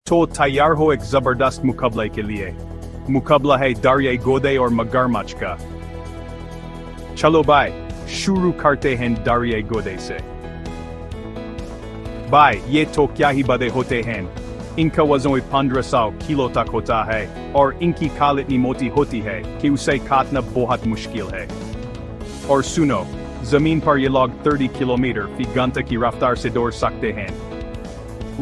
तो तैयार हो एक जबरदस्त मुकाबले के लिए। मुकाबला है दरियाई गोदे और मगरमच्छ का। चलो भाई, शुरू करते हैं दरियाई गोदे से। भाई, ये तो क्या ही बड़े होते हैं। इनका वजन 1500 किलो तक होता है और इनकी खाल इतनी मोटी होती है कि उसे काटना बहुत मुश्किल है। और सुनो, जमीन पर ये लोग 30 किलोमीटर फी घंटा की रफ्तार से दौड़ सकते हैं।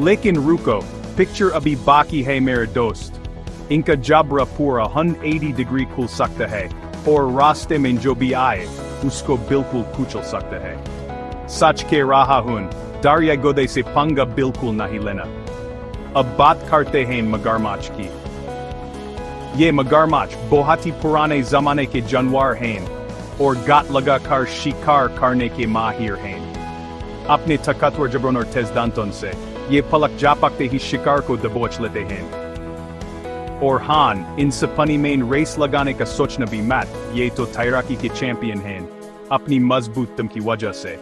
लेकिन रुको, पिक्चर अभी बाकी है मेरे दोस्त। इनका जबड़ा पूरा 180 डिग्री खुल सकता है और रास्ते में जो भी आए उसको बिल्कुल कुचल सकता है। सच कह रहा हूं, दरियाई गोदे से पंगा बिल्कुल नहीं लेना। अब बात करते हैं मगरमच्छ की। ये मगरमच्छ बहुत ही पुराने जमाने के जानवर हैं और गात लगाकर शिकार करने के माहिर हैं। अपने ताकतवर जबड़ों और तेज दांतों से ये पलक झपकते ही शिकार को दबोच लेते हैं। और हाँ, इनसे पानी में रेस लगाने का सोचना भी मत, ये तो तैराकी के चैंपियन हैं अपनी मजबूत दम की वजह से।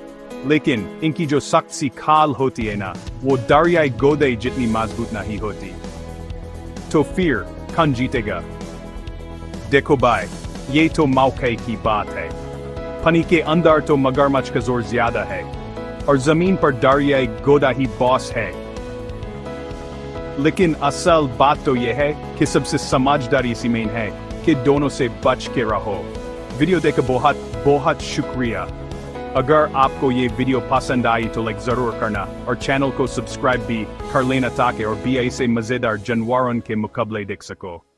लेकिन इनकी जो सख्त सी खाल होती है ना, वो दरियाई गोदे जितनी मजबूत नहीं होती। तो फिर कौन जीतेगा? देखो भाई, ये तो मौके की बात है। पानी के अंदर तो मगरमच्छ का जोर ज्यादा है और जमीन पर दरियाई गोदा ही बॉस है। लेकिन असल बात तो यह है कि सबसे समझदारी इसी में है कि दोनों से बच के रहो। वीडियो देखकर बहुत बहुत शुक्रिया। अगर आपको ये वीडियो पसंद आई तो लाइक जरूर करना और चैनल को सब्सक्राइब भी कर लेना ताकि और भी ऐसे मजेदार जानवरों के मुकाबले देख सको।